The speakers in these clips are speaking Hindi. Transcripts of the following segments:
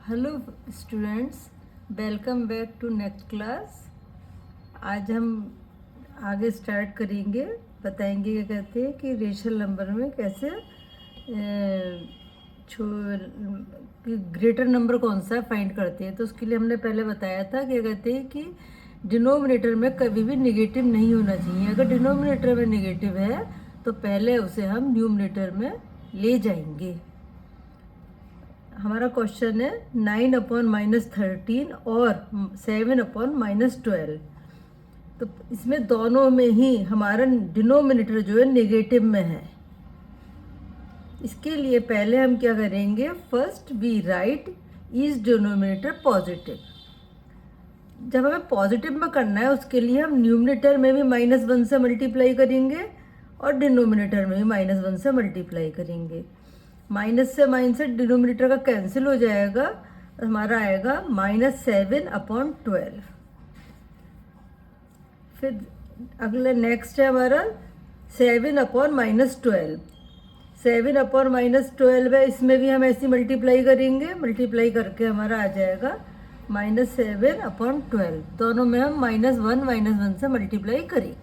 Hello students, welcome back to next class. आज हम आगे स्टार्ट करेंगे, बताएंगे क्या कहते हैं कि रेशनल नंबर में कैसे ग्रेटर नंबर कौन सा फाइंड करते हैं। तो उसके लिए हमने पहले बताया था क्या कहते हैं कि डिनोमिनेटर में कभी भी नेगेटिव नहीं होना चाहिए। अगर डिनोमिनेटर में नेगेटिव है तो पहले उसे हम न्यूमरेटर में ले जाएंगे। हमारा क्वेश्चन है 9/-13 और 7/-12। तो इसमें दोनों में ही हमारा डिनोमिनेटर जो है नेगेटिव में है। इसके लिए पहले हम क्या करेंगे, first we write is denominator positive. जब हमें पॉजिटिव में करना है उसके लिए हम न्यूमरेटर में भी -1 से मल्टीप्लाई करेंगे और डिनोमिनेटर में भी -1 से मल्टीप्लाई करेंगे। माइनस से माइनस से डिनोमिनेटर का कैंसिल हो जाएगा, हमारा आएगा -7/12। फिर अगला नेक्स्ट है हमारा 7/-12। 7/-12 है, इसमें भी हम ऐसी मल्टीप्लाई करेंगे। मल्टीप्लाई करके हमारा आ जाएगा -7/12। दोनों में हम -1 से मल्टीप्लाई करेंगे।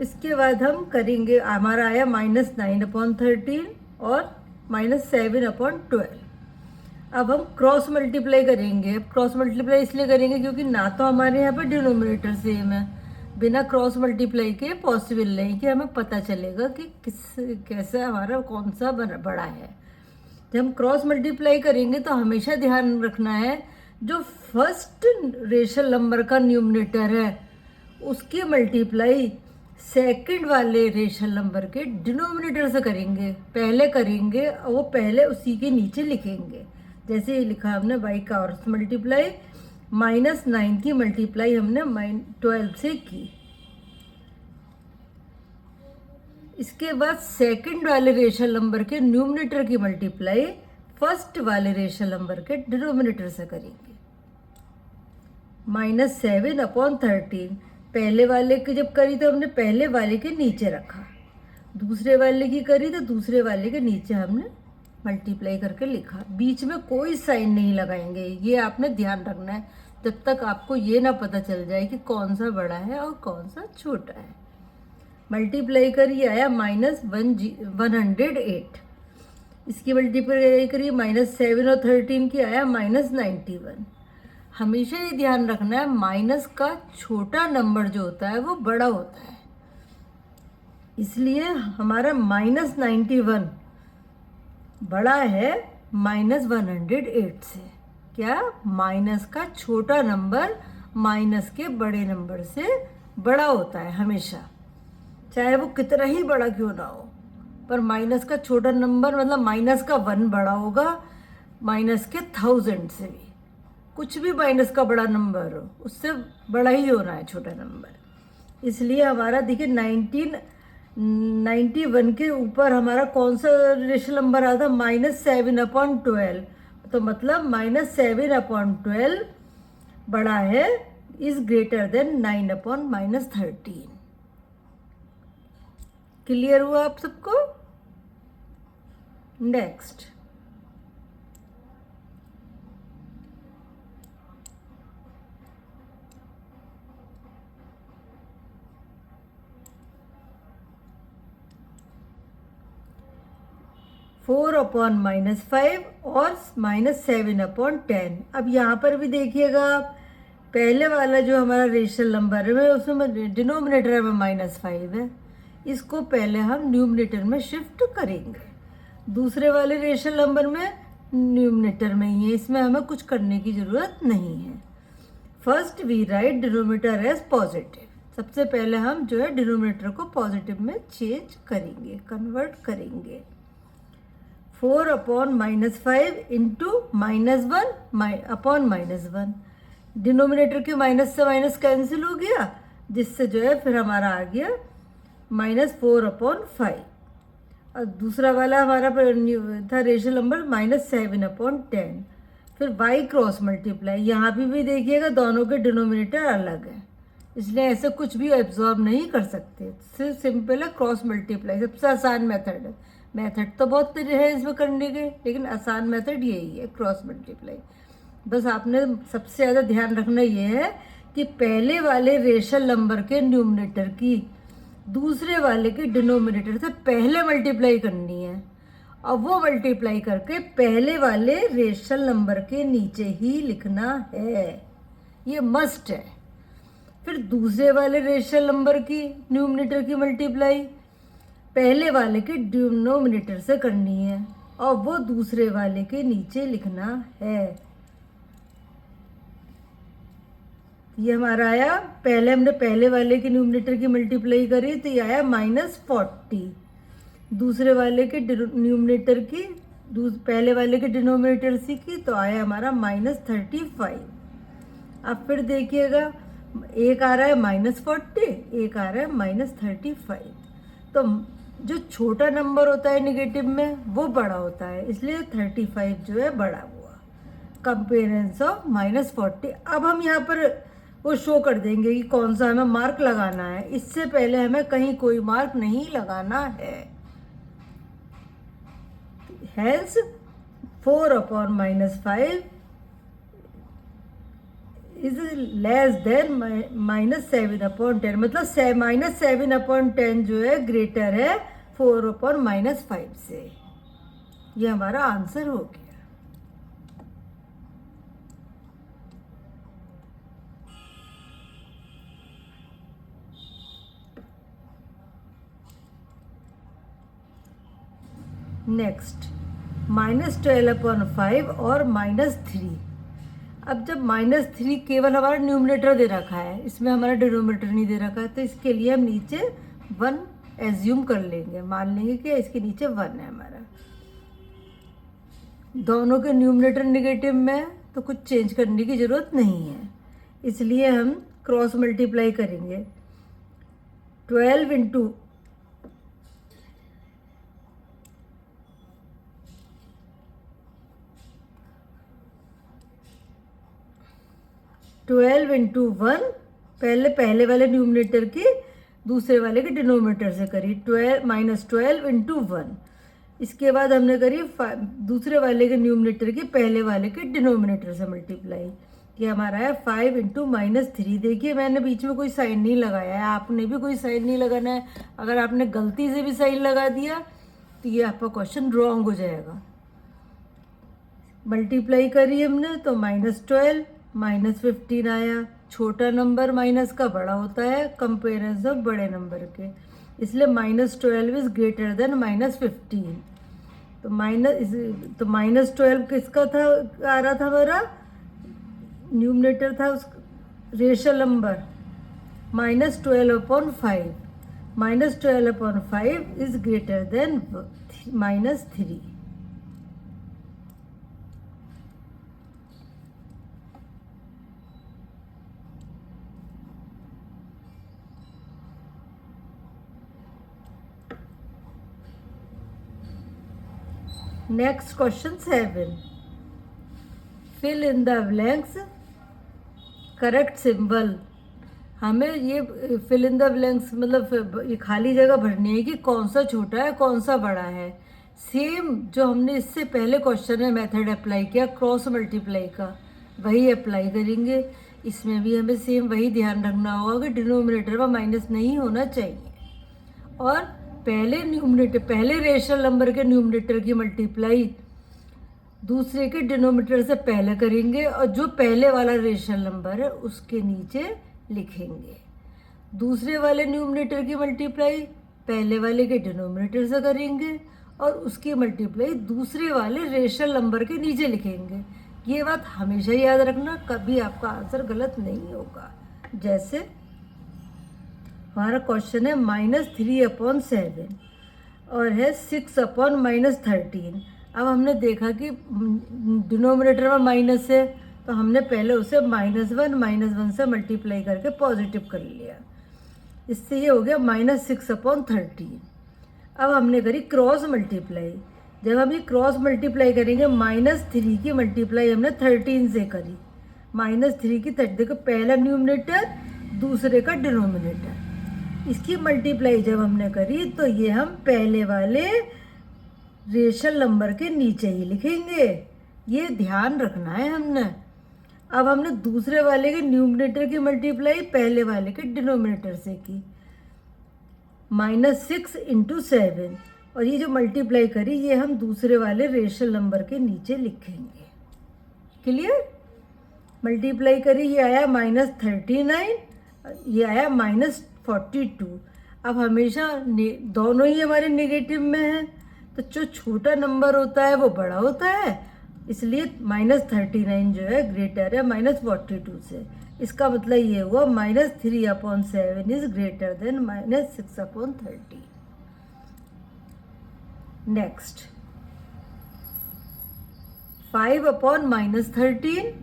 इसके बाद हम करेंगे, हमारा आया -9/13 और -7/12। अब हम क्रॉस मल्टीप्लाई करेंगे। अब क्रॉस मल्टीप्लाई इसलिए करेंगे क्योंकि ना तो हमारे यहाँ पे डिनोमिनेटर सेम है, बिना क्रॉस मल्टीप्लाई के पॉसिबल नहीं कि हमें पता चलेगा कि कैसा हमारा कौन सा बड़ा है। जब हम क्रॉस मल्टीप्लाई करेंगे तो हमेशा ध्यान रखना है जो फर्स्ट रेशनल नंबर का न्यूमरेटर है उसकी मल्टीप्लाई सेकंड वाले रेशनल नंबर के डिनोमिनेटर से करेंगे। पहले करेंगे और वो पहले उसी के नीचे लिखेंगे। जैसे ये लिखा हमने y का और मल्टीप्लाई -9 की मल्टीप्लाई हमने -12 से की। इसके बाद सेकंड वाले रेशनल नंबर के न्यूमरेटर की मल्टीप्लाई फर्स्ट वाले रेशनल नंबर के डिनोमिनेटर से करेंगे। -7/13 पहले वाले की जब करी तो हमने पहले वाले के नीचे रखा, दूसरे वाले की करी तो दूसरे वाले के नीचे हमने मल्टीप्लाई करके लिखा। बीच में कोई साइन नहीं लगाएंगे, ये आपने ध्यान रखना है जब तक आपको ये ना पता चल जाए कि कौन सा बड़ा है और कौन सा छोटा है। मल्टीप्लाई करिए आया -108। इसकी मल्टीप्लाई करिए -7 और 13 की आया -91। हमेशा ये ध्यान रखना है माइनस का छोटा नंबर जो होता है वो बड़ा होता है, इसलिए हमारा -91 बड़ा है -108 से। क्या, माइनस का छोटा नंबर माइनस के बड़े नंबर से बड़ा होता है हमेशा, चाहे वो कितना ही बड़ा क्यों ना हो। पर माइनस का छोटा नंबर मतलब माइनस का 1 बड़ा होगा माइनस के 1000 से भी। कुछ भी माइनस का बड़ा नंबर हो उससे बड़ा ही होना है छोटा नंबर। इसलिए हमारा देखिए 91 के ऊपर हमारा कौन सा रेशनल नंबर आता, -7/12। तो मतलब -7/12 बड़ा है, इज ग्रेटर देन 9/-13। क्लियर हुआ आप सबको? नेक्स्ट 4/-5 और -7/10। अब यहाँ पर भी देखिएगा आप, पहले वाला जो हमारा रेशनल नंबर है उसमें डिनोमिनेटर में -5 है, इसको पहले हम न्यूमरेटर में शिफ्ट करेंगे। दूसरे वाले रेशनल नंबर में न्यूमरेटर में ही है, इसमें हमें कुछ करने की ज़रूरत नहीं है। First we write denominator as positive. सबसे पहले हम जो है डिनोमिनेटर को पॉजिटिव में चेंज करेंगे, कन्वर्ट करेंगे। 4/-5 इंटू -1/-1। डिनोमिनेटर के माइनस से माइनस कैंसिल हो गया, जिससे जो है फिर हमारा आ गया -4/5। और दूसरा वाला हमारा था रेशनल नंबर -7/10। फिर y क्रॉस मल्टीप्लाई, यहाँ भी देखिएगा दोनों के डिनोमिनेटर अलग है, इसलिए ऐसे कुछ भी एब्जॉर्ब नहीं कर सकते। सिर्फ सिंपल है क्रॉस मल्टीप्लाई, सबसे आसान मेथड है। मेथड तो बहुत है इसमें करने के, लेकिन आसान मेथड यही है, क्रॉस मल्टीप्लाई। बस आपने सबसे ज़्यादा ध्यान रखना ये है कि पहले वाले रेशनल नंबर के न्यूमरेटर की दूसरे वाले के डिनोमिनेटर से पहले मल्टीप्लाई करनी है, और वो मल्टीप्लाई करके पहले वाले रेशनल नंबर के नीचे ही लिखना है, ये मस्ट है। फिर दूसरे वाले रेशनल नंबर की न्यूमरेटर की मल्टीप्लाई पहले वाले के डिनोमिनेटर से करनी है, और वो दूसरे वाले के नीचे लिखना है। ये हमारा आया, पहले हमने पहले वाले के न्यूमरेटर की मल्टीप्लाई करी तो ये आया -40, दूसरे वाले के न्यूमरेटर की पहले वाले के डिनोमिनेटर से की तो आया हमारा -35। अब फिर देखिएगा, एक आ रहा है -40, एक आ रहा है -35। तो जो छोटा नंबर होता है नेगेटिव में वो बड़ा होता है, इसलिए 35 जो है बड़ा हुआ कंपेरेंस ऑफ -40। अब हम यहाँ पर वो शो कर देंगे कि कौन सा हमें मार्क लगाना है। इससे पहले हमें कहीं कोई मार्क नहीं लगाना है। Hence 4/-5 is less than -7/10, मतलब -7/10 जो है ग्रेटर है 4/-5 से। ये हमारा आंसर हो गया। नेक्स्ट -12/5 और -3। अब जब -3 केवल हमारा न्यूमरेटर दे रखा है, इसमें हमारा डिनोमिनेटर नहीं दे रखा है, तो इसके लिए हम नीचे 1 एज्यूम कर लेंगे, मान लेंगे कि इसके नीचे 1 है हमारा। दोनों के न्यूमरेटर नेगेटिव में तो कुछ चेंज करने की ज़रूरत नहीं है, इसलिए हम क्रॉस मल्टीप्लाई करेंगे। 12 × 12 × 1 पहले वाले न्यूमरेटर की दूसरे वाले के डिनोमिनेटर से करी, -12 × 1। इसके बाद हमने करी दूसरे वाले के न्यूमरेटर की पहले वाले के डिनोमिनेटर से मल्टीप्लाई। ये हमारा है 5 × -3। देखिए मैंने बीच में कोई साइन नहीं लगाया है, आपने भी कोई साइन नहीं लगाना है। अगर आपने गलती से भी साइन लगा दिया तो ये आपका क्वेश्चन रॉन्ग हो जाएगा। मल्टीप्लाई करी हमने तो -12 -15 आया। छोटा नंबर माइनस का बड़ा होता है कंपेरेंस ऑफ बड़े नंबर के, इसलिए -12 इज ग्रेटर देन -15। तो -12 किसका था, आ रहा था हमारा न्यूमरेटर था उस rational number -12/5। -12/5 is greater than -3। Next question 7, fill in the blanks correct symbol. हमें ये फिल इन द ब्लैंक्स मतलब ये खाली जगह भरनी है कि कौन सा छोटा है कौन सा बड़ा है। सेम जो हमने इससे पहले क्वेश्चन में मेथड अप्लाई किया क्रॉस मल्टीप्लाई का, वही अप्लाई करेंगे। इसमें भी हमें सेम वही ध्यान रखना होगा कि डिनोमिनेटर में माइनस नहीं होना चाहिए, और पहले रेशनल नंबर के न्यूमरेटर की मल्टीप्लाई दूसरे के डिनोमिनेटर से पहले करेंगे, और जो पहले वाला रेशनल नंबर है उसके नीचे लिखेंगे। दूसरे वाले न्यूमरेटर की मल्टीप्लाई पहले वाले के डिनोमिनेटर से करेंगे, और उसकी मल्टीप्लाई दूसरे वाले रेशनल नंबर के नीचे लिखेंगे। ये बात हमेशा याद रखना, कभी आपका आंसर गलत नहीं होगा। जैसे हमारा क्वेश्चन है -3/7 और है 6/-13। अब हमने देखा कि डिनोमिनेटर में माइनस है, तो हमने पहले उसे -1 से मल्टीप्लाई करके पॉजिटिव कर लिया। इससे ये हो गया -6/13। अब हमने करी क्रॉस मल्टीप्लाई। जब हम ये क्रॉस मल्टीप्लाई करेंगे, -3 की मल्टीप्लाई हमने 13 से करी। -3 की 30, देखो पहला न्यूमरेटर दूसरे का डिनोमिनेटर, इसकी मल्टीप्लाई जब हमने करी तो ये हम पहले वाले रेशनल नंबर के नीचे ही लिखेंगे, ये ध्यान रखना है हमने। अब हमने दूसरे वाले के न्यूमरेटर की मल्टीप्लाई पहले वाले के डिनोमिनेटर से की, -6 × 7, और ये जो मल्टीप्लाई करी ये हम दूसरे वाले रेशनल नंबर के नीचे लिखेंगे। क्लियर? मल्टीप्लाई करी, ये आया -39, ये आया -42। अब हमेशा दोनों ही हमारे नेगेटिव में हैं, तो जो छोटा नंबर होता है वो बड़ा होता है, इसलिए -39 जो है ग्रेटर है -42 से। इसका मतलब ये हुआ -3/7 इज ग्रेटर देन -6/30। नेक्स्ट 5/-13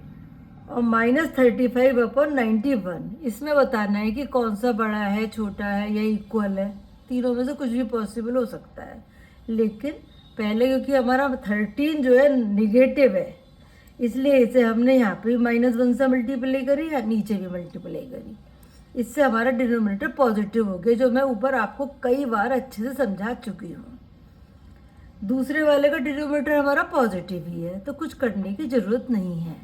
और -35/91। इसमें बताना है कि कौन सा बड़ा है, छोटा है या इक्वल है। तीनों में से कुछ भी पॉसिबल हो सकता है, लेकिन पहले क्योंकि हमारा 13 जो है निगेटिव है, इसलिए इसे हमने यहाँ पे -1 से मल्टीप्लाई करी या नीचे भी मल्टीप्लाई करी। इससे हमारा डिनोमिनेटर पॉजिटिव हो गया, जो मैं ऊपर आपको कई बार अच्छे से समझा चुकी हूँ। दूसरे वाले का डिनोमिनेटर हमारा पॉजिटिव ही है, तो कुछ करने की ज़रूरत नहीं है।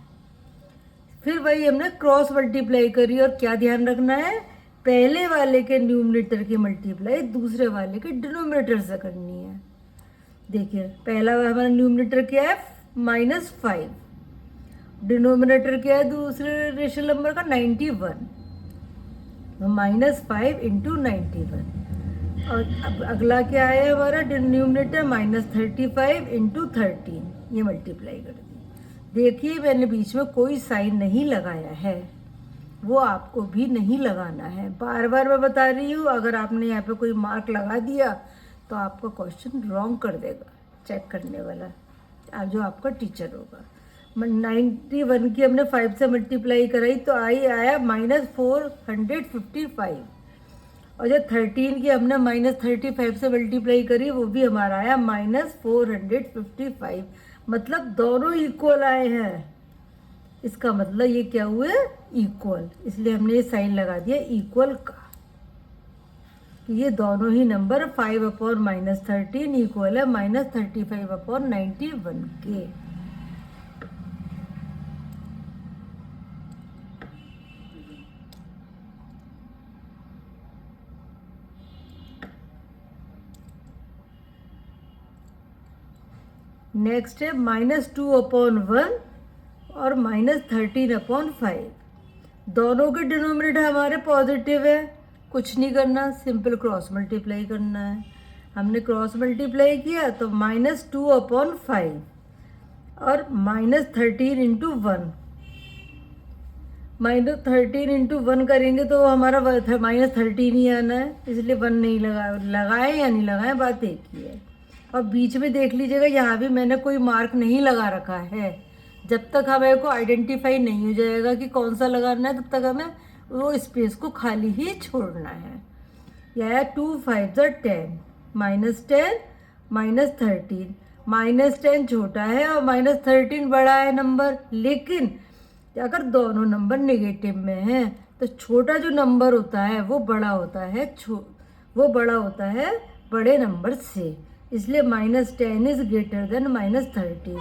फिर वही हमने क्रॉस मल्टीप्लाई करी, और क्या ध्यान रखना है, पहले वाले के न्यूमरेटर की मल्टीप्लाई दूसरे वाले के डिनोमिनेटर से करनी है। देखिए पहला हमारा न्यूमरेटर क्या है, -5, डिनोमिनेटर क्या है दूसरे रेशनल नंबर का 91, -5 × 91। और अब अगला क्या है हमारा न्यूमरेटर, -35 × 13, ये मल्टीप्लाई कर दी। देखिए मैंने बीच में कोई साइन नहीं लगाया है, वो आपको भी नहीं लगाना है। बार बार मैं बता रही हूँ, अगर आपने यहाँ पे कोई मार्क लगा दिया तो आपका क्वेश्चन रॉन्ग कर देगा चेक करने वाला, जो आपका टीचर होगा। 91 की हमने 5 से मल्टीप्लाई कराई तो आया -455, और जब 13 की हमने -35 से मल्टीप्लाई करी वो भी हमारा आया -455। मतलब दोनों इक्वल आए हैं, इसका मतलब ये क्या हुए, इक्वल। इसलिए हमने ये साइन लगा दिया इक्वल का, ये दोनों ही नंबर 5/-13 इक्वल है -35/91 के। नेक्स्ट है -2/1 और -13/5। दोनों के डिनोमिनेटर हमारे पॉजिटिव है, कुछ नहीं करना, सिंपल क्रॉस मल्टीप्लाई करना है। हमने क्रॉस मल्टीप्लाई किया तो -2/5 और -13 × 1, -13 × 1 करेंगे तो हमारा -13 ही आना है, इसलिए 1 नहीं लगाए या नहीं लगाए, बात एक ही है। और बीच में देख लीजिएगा, यहाँ भी मैंने कोई मार्क नहीं लगा रखा है। जब तक हमें को आइडेंटिफाई नहीं हो जाएगा कि कौन सा लगाना है, तब तक हमें वो स्पेस को खाली ही छोड़ना है। यह 2 5 10, -10 -13, -10 छोटा है और -13 बड़ा है नंबर, लेकिन अगर दोनों नंबर नेगेटिव में हैं तो छोटा जो नंबर होता है वो बड़ा होता है बड़े नंबर से, इसलिए -10 इज ग्रेटर देन -13।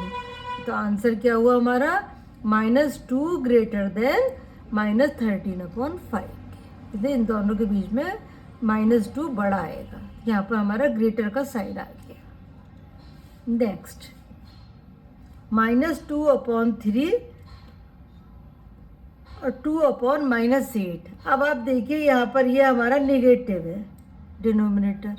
तो आंसर क्या हुआ हमारा, -2 ग्रेटर देन -13/5। इसलिए इन दोनों के बीच में -2 बड़ा आएगा, यहाँ पर हमारा ग्रेटर का साइन आ गया। नेक्स्ट -2/3 और 2/-8। अब आप देखिए यहाँ पर ये हमारा नेगेटिव है डिनोमिनेटर।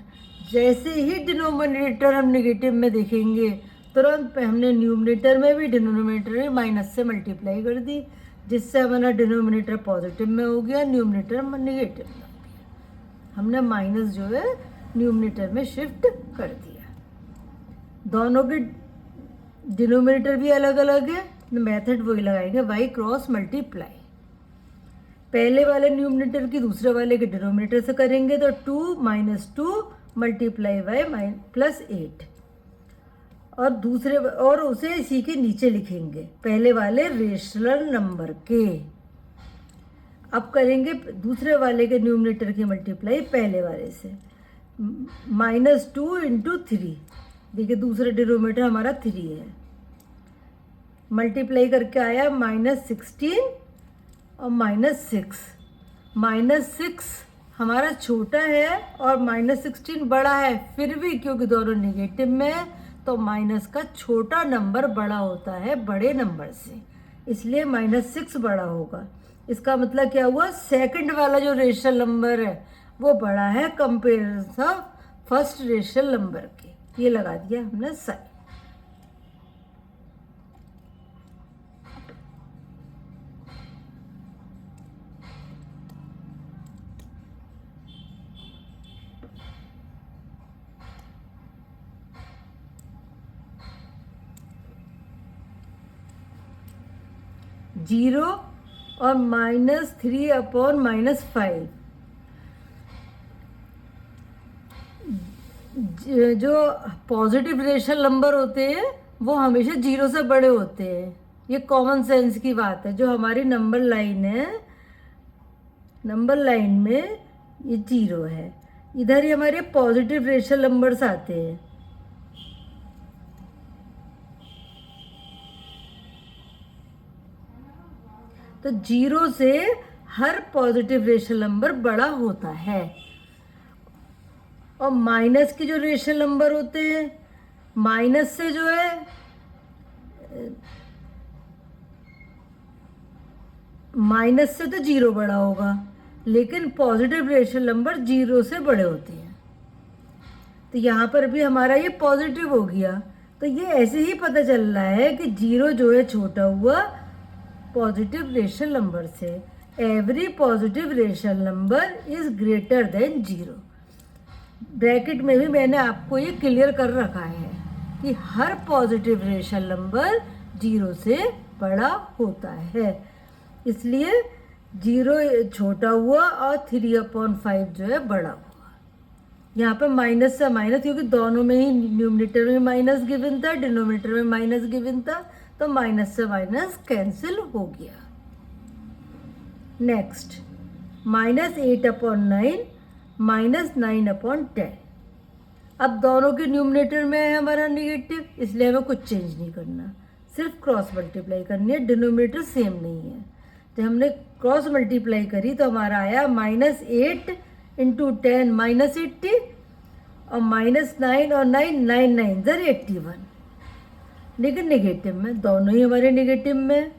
जैसे ही डिनोमिनेटर हम नेगेटिव में देखेंगे, तुरंत हमने न्यूमिनेटर में भी डिनोमिनेटर में माइनस से मल्टीप्लाई कर दी, जिससे हमारा डिनोमिनेटर पॉजिटिव में हो गया, न्यूमिनेटर नेगेटिव में हो गया। हमने माइनस जो है न्यूमिनेटर में शिफ्ट कर दिया। दोनों के डिनोमिनेटर भी अलग अलग है, मेथड वही लगाएंगे, y क्रॉस मल्टीप्लाई। पहले वाले न्यूमिनेटर की दूसरे वाले के डिनोमिनेटर से करेंगे तो 2 - 2 मल्टीप्लाई y +8, और उसे इसी के नीचे लिखेंगे पहले वाले रेशनल नंबर के। अब करेंगे दूसरे वाले के न्यूमिनेटर की मल्टीप्लाई पहले वाले से, -2 × 3, देखिए दूसरा डिनोमिनेटर हमारा 3 है, मल्टीप्लाई करके आया -16 और -6। -6 हमारा छोटा है और -16 बड़ा है, फिर भी क्योंकि दोनों नेगेटिव में है तो माइनस का छोटा नंबर बड़ा होता है बड़े नंबर से, इसलिए -6 बड़ा होगा। इसका मतलब क्या हुआ, सेकंड वाला जो रेशनल नंबर है वो बड़ा है comparison of first rational number के। ये लगा दिया हमने साइन। जीरो और -3 अपॉन -5, जो पॉजिटिव रेशनल नंबर होते हैं वो हमेशा जीरो से बड़े होते हैं। ये कॉमन सेंस की बात है। जो हमारी नंबर लाइन है, नंबर लाइन में ये जीरो है, इधर ही हमारे पॉजिटिव रेशनल नंबर्स आते हैं। तो जीरो से हर पॉजिटिव रेशनल नंबर बड़ा होता है। और माइनस के जो रेशनल नंबर होते हैं, माइनस से जो है माइनस से तो जीरो बड़ा होगा, लेकिन पॉजिटिव रेशनल नंबर जीरो से बड़े होते हैं। तो यहाँ पर भी हमारा ये पॉजिटिव हो गया। तो ये ऐसे ही पता चल रहा है कि जीरो जो है छोटा हुआ पॉजिटिव रेशनल नंबर से। Every positive rational number is greater than zero. Bracket में भी मैंने आपको ये क्लियर कर रखा है कि हर पॉजिटिव रेशनल नंबर जीरो से बड़ा होता है, इसलिए जीरो छोटा हुआ और 3/5 जो है बड़ा हुआ। यहाँ पे माइनस से माइनस, क्योंकि दोनों में ही न्यूमरेटर में माइनस गिवन था, डिनोमिनेटर में माइनस गिवन था, तो माइनस से माइनस कैंसिल हो गया। नेक्स्ट -8/9 -9/10। अब दोनों के न्यूमरेटर में है हमारा नेगेटिव, इसलिए हमें कुछ चेंज नहीं करना, सिर्फ क्रॉस मल्टीप्लाई करनी है। डिनोमिनेटर सेम नहीं है। जब हमने क्रॉस मल्टीप्लाई करी तो हमारा आया -8 × 10 -80 और -9 और 9 9 9 = 81, लेकिन नेगेटिव में, दोनों ही हमारे नेगेटिव में,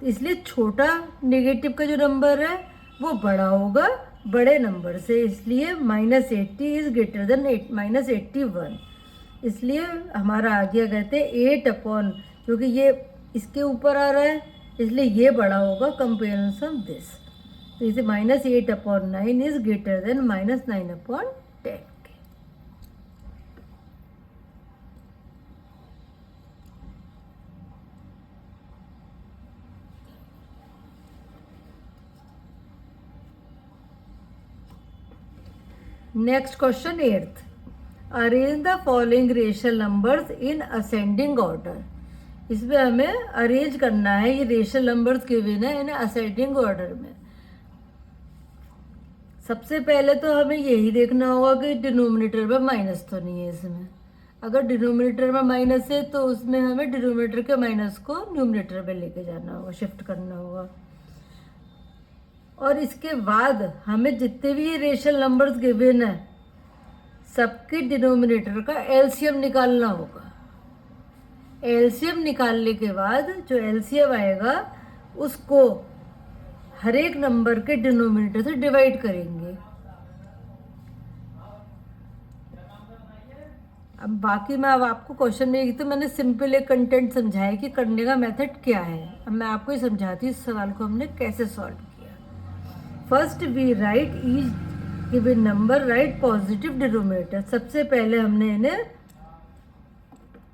तो इसलिए छोटा नेगेटिव का जो नंबर है वो बड़ा होगा बड़े नंबर से, इसलिए -80 इज ग्रेटर देन -81। इसलिए हमारा आ गया, कहते हैं 8 क्योंकि ये इसके ऊपर आ रहा है इसलिए ये बड़ा होगा कंपेरिजन दिस। तो इसे -8/9 is greater then -9/10। Next question 8th, arrange the following rational numbers in ascending order. इसमें हमें अरेंज करना है, ये रेशनल नंबर्स गिवन है इन असेंडिंग ऑर्डर में। सबसे पहले तो हमें यही देखना होगा कि डिनोमिनेटर में माइनस तो नहीं है इसमें। अगर डिनोमिनेटर में माइनस है तो उसमें हमें डिनोमिनेटर के माइनस को न्यूमरेटर में लेके जाना होगा, शिफ्ट करना होगा। और इसके बाद हमें जितने भी ये रेशनल नंबर्स गिवन है सबके डिनोमिनेटर का एलसीएम निकालना होगा। एलसीएम निकालने के बाद जो एलसीएम आएगा उसको हर एक नंबर के डिनोमिनेटर से डिवाइड करेंगे। अब बाकी मैं अब आपको क्वेश्चन में, तो मैंने सिंपल एक कंटेंट समझाया कि करने का मेथड क्या है। अब मैं आपको ये समझाती हूँ इस सवाल को हमने कैसे सॉल्व किया। First we write each given number, write positive denominator. सबसे पहले हमने इन्हें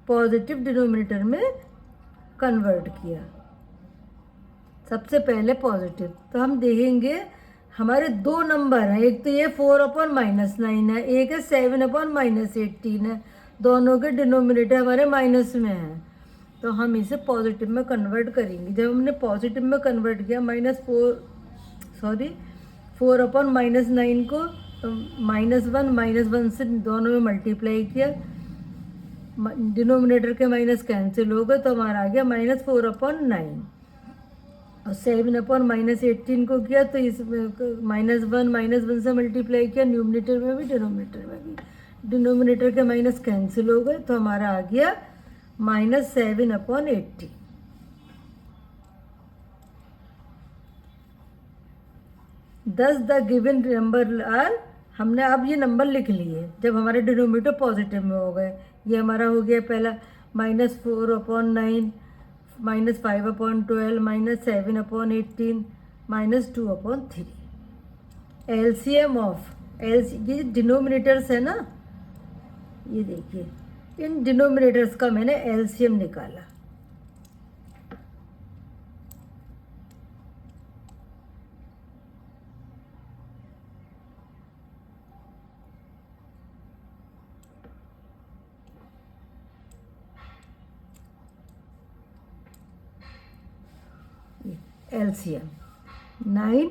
पॉजिटिव डिनोमिनेटर में कन्वर्ट किया, सबसे पहले पॉजिटिव। तो हम देखेंगे हमारे दो नंबर हैं, एक तो ये 4/-9 है, एक है 7/-18 है। दोनों के डिनोमिनेटर हमारे माइनस में है, तो हम इसे पॉजिटिव में कन्वर्ट करेंगे। जब हमने पॉजिटिव में कन्वर्ट किया 4/-9 को, तो -1 से दोनों में मल्टीप्लाई किया डिनोमिनेटर के माइनस कैंसिल हो गए तो हमारा आ गया -4/9। और 7/-18 को किया तो इस -1 से मल्टीप्लाई किया, न्यूमिनेटर में भी डिनोमिनेटर में भी। डिनोमिनेटर के माइनस कैंसिल हो गए तो हमारा आ गया -7/80। दस द गिवन नंबर आर, हमने अब ये नंबर लिख लिए जब हमारे डिनोमिनेटर पॉजिटिव में हो गए। ये हमारा हो गया पहला -4/9, -5/12, -7/18, -2/3। एलसीएम ऑफ ये डिनोमिनेटर्स है ना, ये देखिए इन डिनोमिनेटर्स का मैंने एलसीएम निकाला। एलसीएम 9,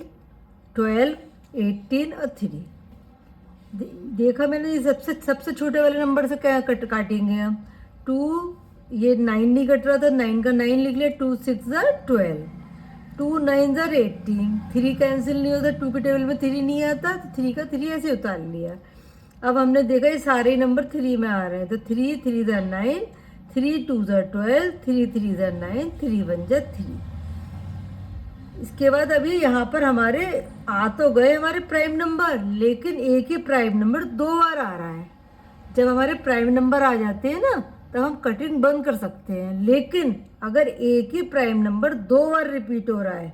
12, 18 और 3। देखा मैंने, ये सबसे छोटे वाले नंबर से क्या काटेंगे हम। 2, ये 9 नहीं कट रहा था, 9 का 9 लिख लिया। 2 6 12, 2 9 18, 3 कैंसिल नहीं होता, 2 के टेबल में 3 नहीं आता तो 3 का 3 ऐसे उतार लिया। अब हमने देखा ये सारे नंबर 3 में आ रहे हैं तो 3 3 9, 3 2 12, 3 3 9, 3 1 3। इसके बाद अभी यहाँ पर हमारे आ तो गए हमारे प्राइम नंबर, लेकिन एक ही प्राइम नंबर 2 बार आ रहा है। जब हमारे प्राइम नंबर आ जाते हैं ना तब हम कटिंग बंद कर सकते हैं, लेकिन अगर एक ही प्राइम नंबर 2 बार रिपीट हो रहा है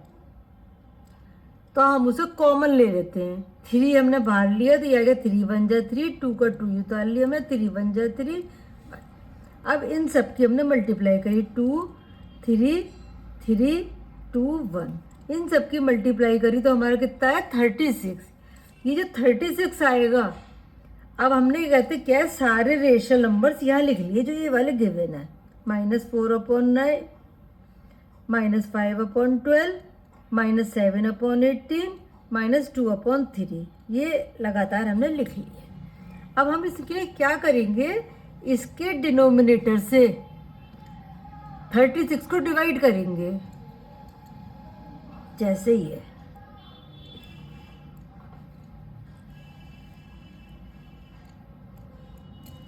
तो हम उसे कॉमन ले लेते हैं। 3 हमने बाहर लिया तो ये आ गया 3 1 3, 2 का 2 उतार लिया हमने, 3 1 3। अब इन सब की हमने मल्टीप्लाई करी, 2 3 3 2 1, इन सब की मल्टीप्लाई करी तो हमारा कितना है 36। ये जो 36 आएगा, अब हमने कहते क्या है, सारे रेशनल नंबर्स यहाँ लिख लिए जो ये वाले गिवन है। -4/9, -5/12, -7/18, -2/3, ये लगातार हमने लिख लिए। अब हम इसके लिए क्या करेंगे, इसके डिनोमिनेटर से 36 को डिवाइड करेंगे, जैसे ही है।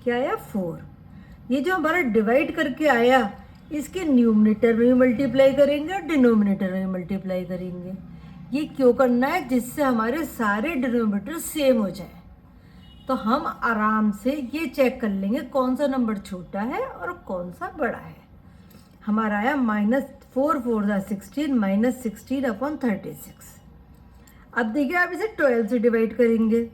क्या आया 4। ये जो हमारा डिवाइड करके आया इसके न्यूमिनेटर में भी मल्टीप्लाई करेंगे और डिनोमिनेटर में भी मल्टीप्लाई करेंगे। ये क्यों करना है, जिससे हमारे सारे डिनोमिनेटर सेम हो जाए। तो हम आराम से ये चेक कर लेंगे कौन सा नंबर छोटा है और कौन सा बड़ा है। हमारा आया -4 4 16, -16/36। अब देखिए आप इसे 12 से डिवाइड करेंगे।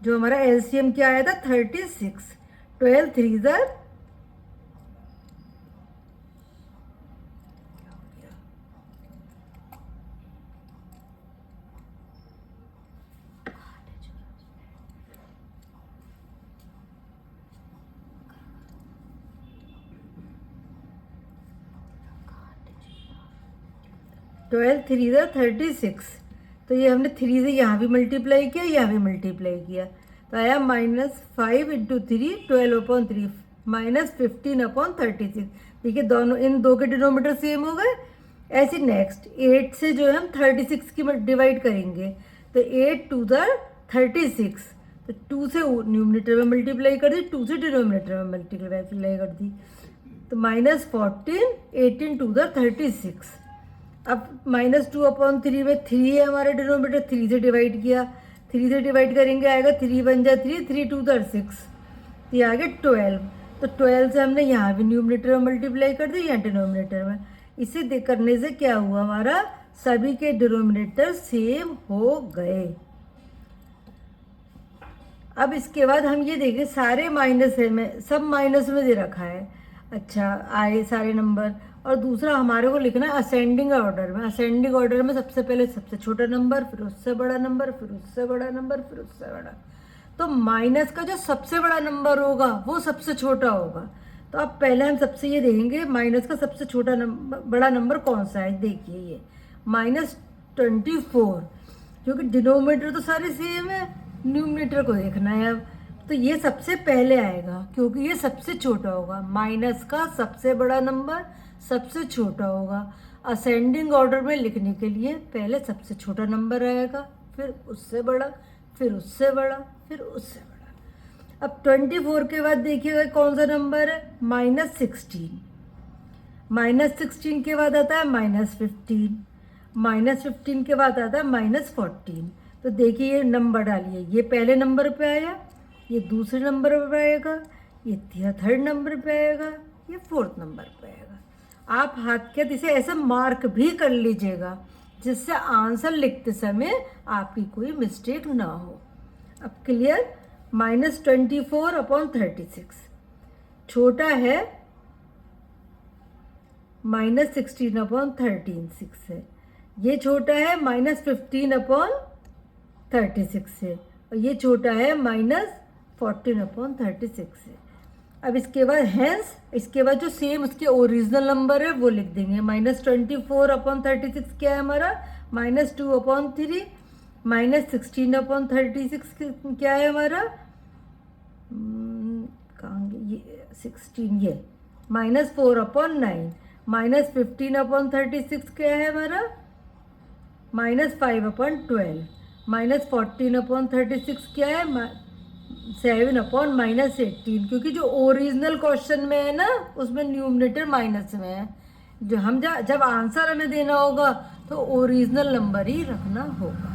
जो हमारा एलसीएम क्या आया था 36, 12 3 12 3 36। तो ये हमने 3 से यहाँ भी मल्टीप्लाई किया, यहाँ भी मल्टीप्लाई किया तो आया -5 × 3 12/3, -15/36। देखिए दोनों, इन दो के डिनोमीटर सेम हो गए। ऐसे नेक्स्ट 8 से जो है हम 36 की डिवाइड करेंगे तो 8 2 36, तो 2 से न्यूमिनेटर में मल्टीप्लाई कर दी, 2 से डिनोमिनेटर में मल्टीप्लाई कर दी तो -14 18 2 36। अब -2/3 में 3 है हमारे डिनोमिनेटर, 3 से डिवाइड किया, 3 से डिवाइड करेंगे आएगा 3 1 3, 3 2 6, तो ये आ गया 12। तो 12 से हमने यहाँ भी न्यूमिनेटर में मल्टीप्लाई कर दी, यहाँ डिनोमिनेटर में। इसे करने से क्या हुआ, हमारा सभी के डिनोमिनेटर सेम हो गए। अब इसके बाद हम ये देखें, सारे माइनस है में, सब माइनस में दे रखा है। अच्छा आए सारे नंबर, और दूसरा हमारे को लिखना है असेंडिंग ऑर्डर में। असेंडिंग ऑर्डर में सबसे पहले सबसे छोटा नंबर, फिर उससे बड़ा नंबर, फिर उससे बड़ा नंबर, फिर उससे बड़ा। तो माइनस का जो सबसे बड़ा नंबर होगा वो सबसे छोटा होगा। तो अब पहले हम सबसे ये देखेंगे माइनस का सबसे छोटा नंबर, बड़ा नंबर कौन सा है। देखिए ये -24, क्योंकि डिनोमिनेटर तो सारे सेम है, न्यूमिनेटर को देखना है। अब तो ये सबसे पहले आएगा क्योंकि ये सबसे छोटा होगा। माइनस का सबसे बड़ा नंबर सबसे छोटा होगा। असेंडिंग ऑर्डर में लिखने के लिए पहले सबसे छोटा नंबर आएगा, फिर उससे बड़ा, फिर उससे बड़ा, फिर उससे बड़ा। अब 24 के बाद देखिएगा कौन सा नंबर है, -16। -16 के बाद आता है -15, -15 के बाद आता है -14। तो देखिए ये नंबर डालिए, ये पहले नंबर पे आया, ये दूसरे नंबर पे आएगा, ये थर्ड नंबर पे आएगा, ये फोर्थ नंबर पे आएगा। आप हाथ के इसे ऐसा मार्क भी कर लीजिएगा जिससे आंसर लिखते समय आपकी कोई मिस्टेक ना हो। अब क्लियर, -24/36 छोटा है -16/13 6 है, ये छोटा है -15/36 से, और ये छोटा है -14/36 से। अब इसके बाद हैंस, इसके बाद जो सेम उसके ओरिजिनल नंबर है वो लिख देंगे। -24/36 क्या है हमारा, -2/3, -16/36 क्या है हमारा, कहाँ ये 16, ये -4/9, -15/36 क्या है हमारा, -5/12, -14/36 क्या है, 7/-18, क्योंकि जो ओरिजिनल क्वेश्चन में है ना उसमें न्यूमरेटर माइनस में है। जो हम जब आंसर हमें देना होगा तो ओरिजिनल नंबर ही रखना होगा।